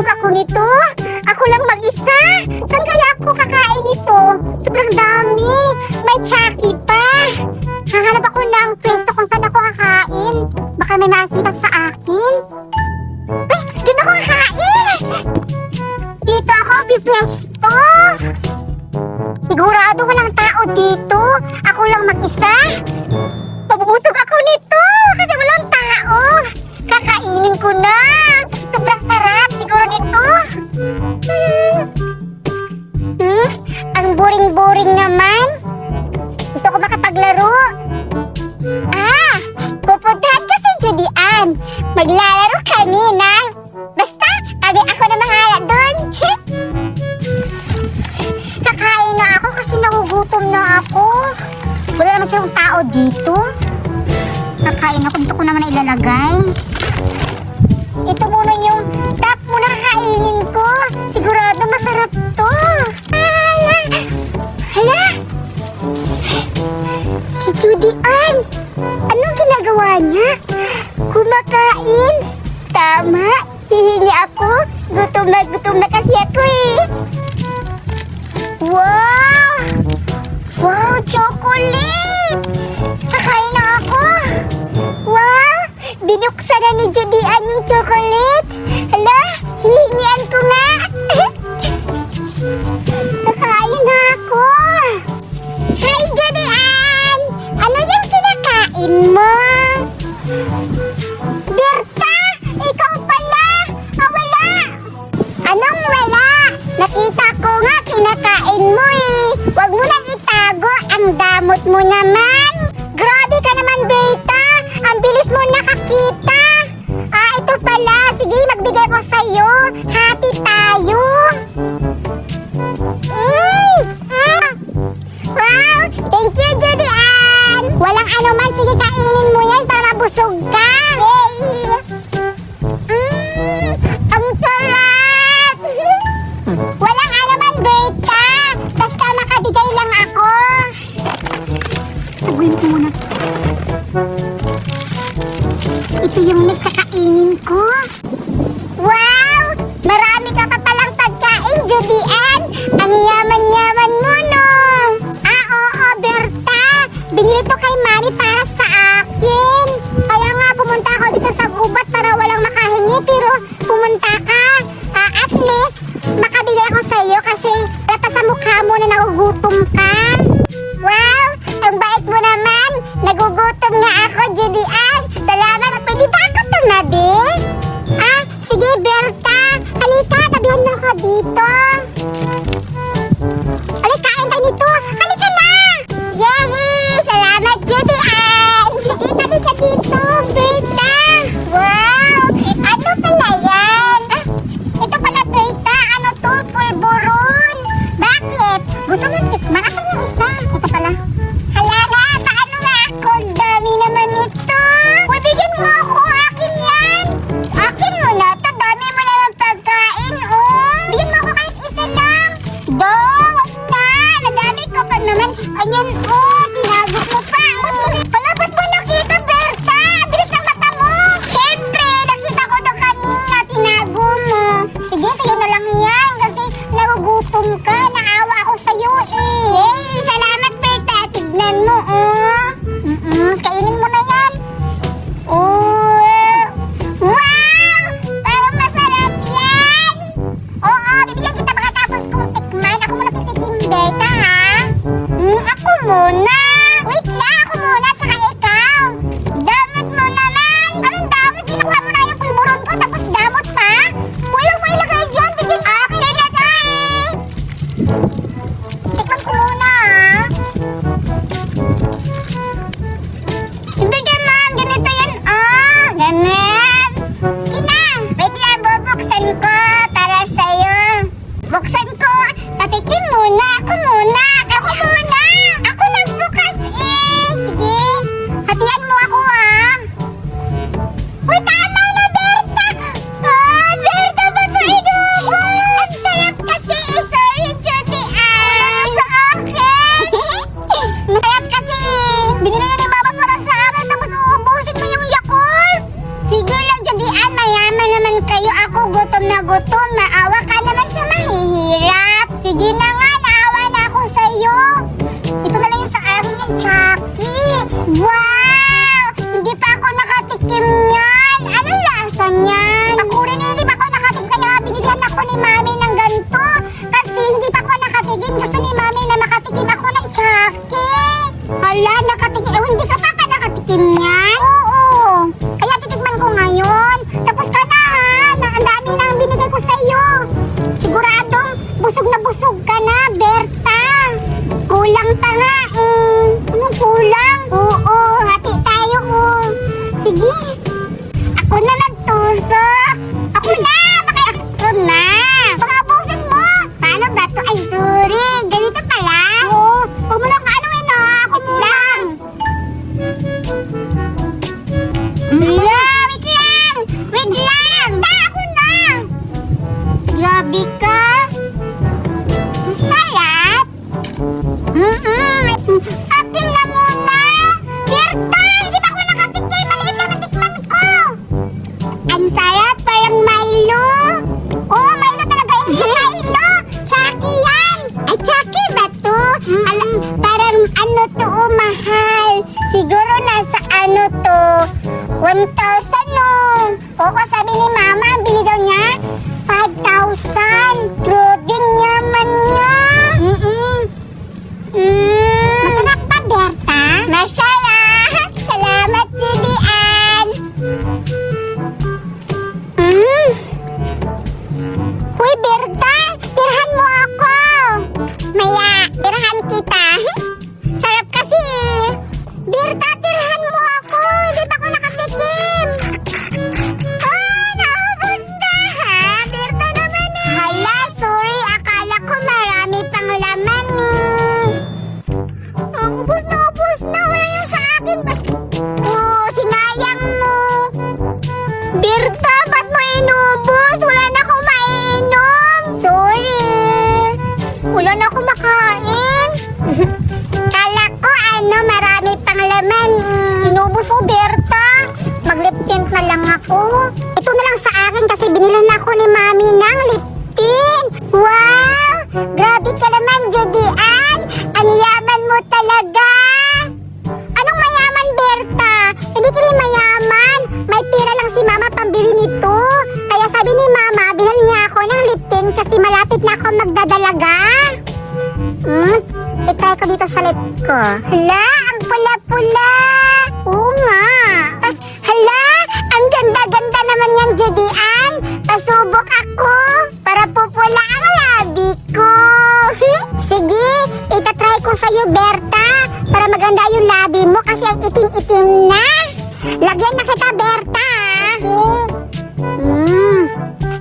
Mabubusog ako nito. Ako lang mag-isa. Saan kaya ako kakain ito? Sobrang dami. May Chucky pa. Hahanap ako ng pwesto kung saan ako kakain. Baka may makita sa akin. Uy, doon ako kakain. Dito ako pipwesto. Sigurado walang tao dito. Ako lang mag-isa. Mabubusog ako nito kasi walang tao. Kakainin ko na. Sobrang sarap siguro nito. Ang boring-boring naman. Gusto ko makapaglaro. Pupuntahan ka sa Judian. Maglalaro kami ng... Basta, kami ako na mahala doon. Kakain na ako kasi nagugutom na ako. Wala naman silang tao dito. Kakain ako. Dito ko naman ilalagay. Ito muna yung top muna kakainin ko. Sigurado masarap to. Hala! Hala! Si Judian! Anong ginagawa niya? Kumakain? Tama! Hihingi ako. Gutom na kasi ako eh. Wow! Wow! Chocolate! Kakain na ako. Wow! Binuksan na ni Judian yung chocolate. Hala, hihingian ko nga. Kakain na ako. Hi, Judian! Ano yung kinakain mo? Berta! Ikaw pala! Wala! Anong wala? Nakita ko nga kinakain mo eh. Huwag mo lang itago. Ang damot mo naman. Grabe ka naman, Berta. Ang bilis mo nakakita. Ito pala. Sige, magbigay ko sa'yo. Happy tayo. Wow! Thank you, Judian. Walang ano man. Sige, kainin mo yan para busog ka. Yay! Ang sarap! Walang ano man, Berta. Basta makabigay lang ako. Saguin ko muna. Ito yung next kakainin ko. Wow! Marami ka pa palang pagkain, Judian. Ang yaman-yaman mo, no? Oo, Berta. Binili to kay Mami para sa akin. Kaya nga pumunta ako dito sa gubat para walang makahingi. Pero pumunta ka. At least, makabigay ako sa'yo kasi lata sa mukha mo na nagugutom ka. Wow! Ang bait mo naman. Nagugutom nga ako, Judian. Salamat. Pwede ba ako tumabi? Sige, Berta. Halika, tabihan mo ako dito. 1,000 no. Oo, sabi ni Mama, ang bili daw niya 5,000. Grabe yaman niya. Masarap pa, Berta? Masarap. Salamat, Julian. Uy, Berta, tirahan mo ako. Maya, tirahan kita. Sarap kasi eh. Berta, tirahan mo ako. Hindi pa ako nakatikim. Naubos na ha. Berta naman eh. Hala, sorry. Akala ko marami pang laman eh. Ubos na, ubos na. Wala yung sa akin. Sinayang mo. Berta, ba't mo inubos? Wala na akong maiinom. Sorry. Wala na akong makain. Kala ko marami pang laman eh. Inubos mo, Berta. Mag-lip tint na lang ako. Ito na lang sa akin kasi binilan na ako ni Mami ng lip tint. Wow! Grabe ka naman, Judian. Ang yaman mo talaga. Anong mayaman, Berta? Hindi kami mayaman. May pera lang si Mama pambili nito. Kaya sabi ni Mama, bilhan niya ako ng lip tint kasi malapit na ako magdadalaga. I-try ko dito sa lip ko. Hala, ang pula-pula. Oo nga. Hala, ang ganda-ganda naman yan, Judian. Pasubok ako para pupula ang labi ko. Sige, itatry ko sa'yo, Berta, para maganda yung labi mo kasi ang itim-itim na. Lagyan na kita, Berta.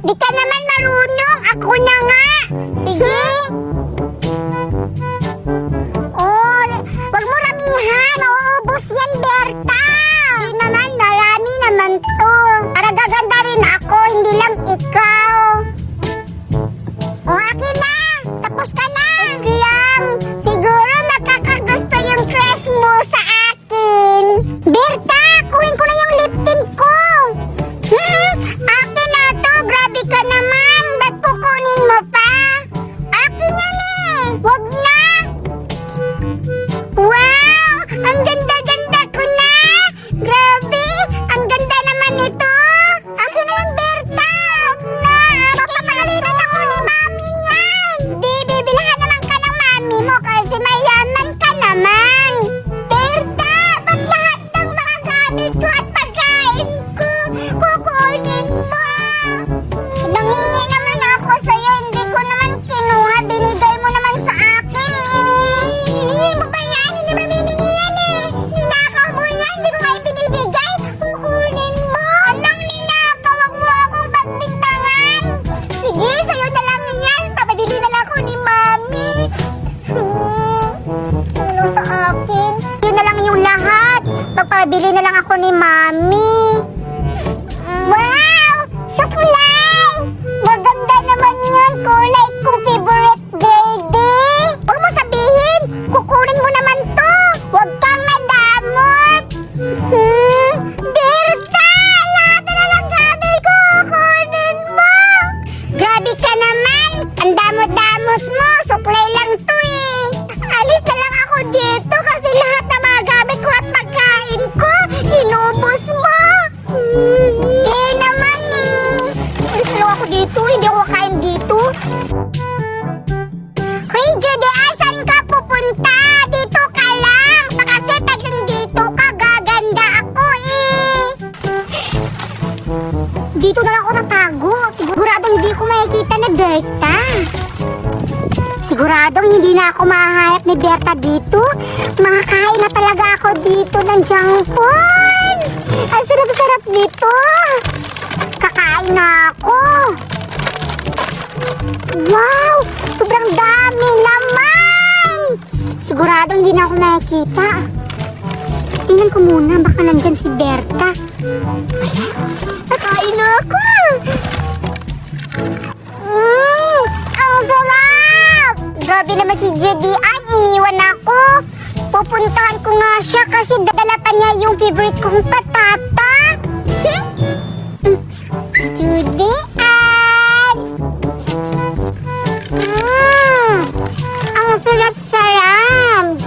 Di ka naman marunong. Ako na nga. Sige. Wag mo ramihan. Mauubos yan, Berta. Di naman, marami naman to. Para gaganda rin ako, hindi lang ikaw. Akin na. Tapos ka na. Lang. Siguro makakagusto yung crush mo sa akin. Berta, kuhin ko na yung lip tint ko. Akin na to. Grabe ka naman. Ba't kukunin mo pa? Akin yan eh. Wag na. Wow! Ang ganda-ganda ko na! Grabe! Ang ganda naman nito! Akin na yung Berta! Papapagalitan ako ni Mami niyan! Di, bibilahan naman ka ng Mami mo kasi mayaman ka naman! Berta! Ba't lahat ng mga gamit ko at pagkain ko kukunin mo? Nangingi naman ako sa'yo, hindi ko naman kinuha, binigay mo naman sa akin eh! Hiningi mo ba yan? Hindi ba biningi yan eh? Ninakaw mo yan, hindi ko nga ibinibigay. Kukunin mo. Anong ninakaw? Wag mo akong pagbintangan. Sige, sa'yo na lang yan. Papabili na lang ako ni Mami. Ano sa akin? Yun na lang yung lahat. Magpabili na lang ako ni Mami. Wow! Suklay! Maganda naman yan. Kulay kong favorite baby. Huwag mo sabihin. Kukunin mo naman to. Huwag kang madamot. Berta! Lahat na lang gamit ko. Kukunin mo. Grabe ka naman. Ang damot-damot mo. Suklay lang to eh. Alis na lang ako dito kasi lahat na mga gamit ko at pagkain ko, inubos mo. Di naman eh. Alis na lang ako dito. Hindi ako kain dito. Hoy, Judian, saan ka pupunta? Dito ka lang. Kasi pag nandito ka, gaganda ako eh. Dito na lang ako natago. Siguradong hindi ko makikita ni Berta. Siguradong hindi na ako mahahanap ni Berta dito. Makakain na talaga ako dito ng junk food. Ang sarap-sarap dito. Kakain na ako. Wow! Sobrang daming laman! Sigurado hindi na ako nakikita. Tingnan ko muna, baka nandyan si Berta. Ayan, nakain na ako! Ang sarap! Grabe naman si Judian, iniwan ako. Pupuntahan ko nga siya kasi dadala pa niya yung favorite kong patata. Judian! Ang sarap-sarap!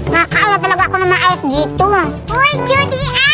Nakakain na talaga ako ng maayos dito. Uy, Judy